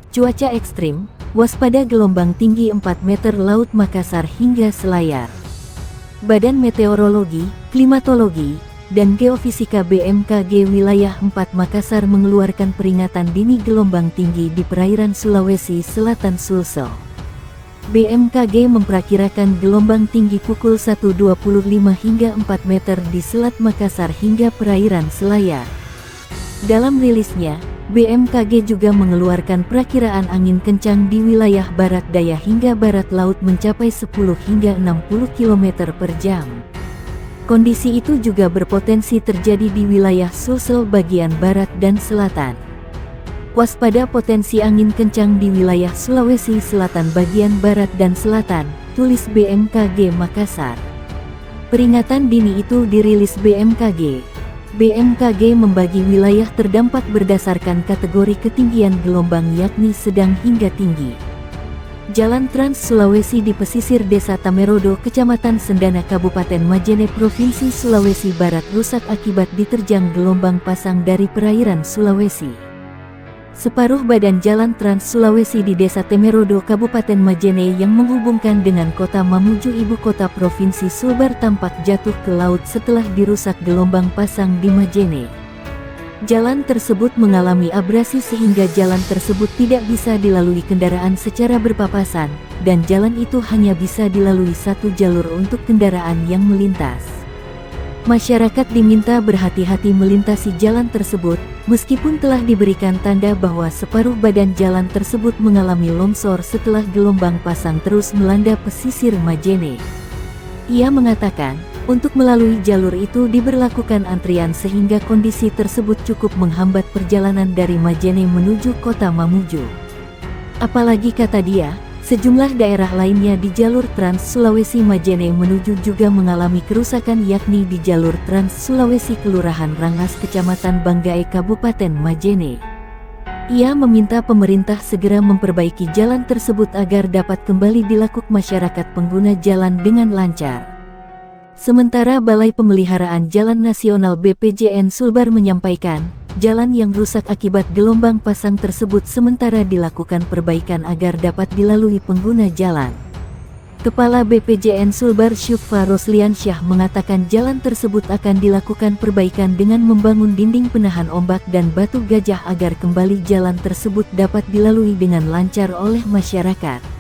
Cuaca ekstrim, waspada gelombang tinggi 4 meter Laut Makassar hingga Selayar. Badan Meteorologi, Klimatologi, dan Geofisika BMKG Wilayah 4 Makassar mengeluarkan peringatan dini gelombang tinggi di perairan Sulawesi Selatan Sulsel. BMKG memperkirakan gelombang tinggi pukul 1.25 hingga 4 meter di Selat Makassar hingga perairan Selayar. Dalam rilisnya, BMKG juga mengeluarkan perakiraan angin kencang di wilayah barat daya hingga barat laut mencapai 10 hingga 60 km per jam. Kondisi itu juga berpotensi terjadi di wilayah Sulsel bagian barat dan selatan. Waspada potensi angin kencang di wilayah Sulawesi Selatan bagian barat dan selatan, tulis BMKG Makassar. Peringatan dini itu dirilis BMKG. BMKG membagi wilayah terdampak berdasarkan kategori ketinggian gelombang yakni sedang hingga tinggi. Jalan Trans Sulawesi di pesisir Desa Tamerodo, Kecamatan Sendana, Kabupaten Majene, Provinsi Sulawesi Barat rusak akibat diterjang gelombang pasang dari perairan Sulawesi. Separuh badan Jalan Trans Sulawesi di Desa Tamerodo, Kabupaten Majene yang menghubungkan dengan kota Mamuju, ibu kota Provinsi Sulbar, tampak jatuh ke laut setelah dirusak gelombang pasang di Majene. Jalan tersebut mengalami abrasi sehingga jalan tersebut tidak bisa dilalui kendaraan secara berpapasan, dan jalan itu hanya bisa dilalui satu jalur untuk kendaraan yang melintas. Masyarakat diminta berhati-hati melintasi jalan tersebut, meskipun telah diberikan tanda bahwa separuh badan jalan tersebut mengalami longsor setelah gelombang pasang terus melanda pesisir Majene. Ia mengatakan, untuk melalui jalur itu diberlakukan antrian sehingga kondisi tersebut cukup menghambat perjalanan dari Majene menuju kota Mamuju. Apalagi, kata dia, sejumlah daerah lainnya di jalur Trans Sulawesi Majene menuju juga mengalami kerusakan yakni di jalur Trans Sulawesi Kelurahan Rangas Kecamatan Banggae Kabupaten Majene. Ia meminta pemerintah segera memperbaiki jalan tersebut agar dapat kembali dilalui masyarakat pengguna jalan dengan lancar. Sementara Balai Pemeliharaan Jalan Nasional BPJN Sulbar menyampaikan, jalan yang rusak akibat gelombang pasang tersebut sementara dilakukan perbaikan agar dapat dilalui pengguna jalan. Kepala BPJN Sulbar Syuffa Rosliansyah mengatakan jalan tersebut akan dilakukan perbaikan dengan membangun dinding penahan ombak dan batu gajah agar kembali jalan tersebut dapat dilalui dengan lancar oleh masyarakat.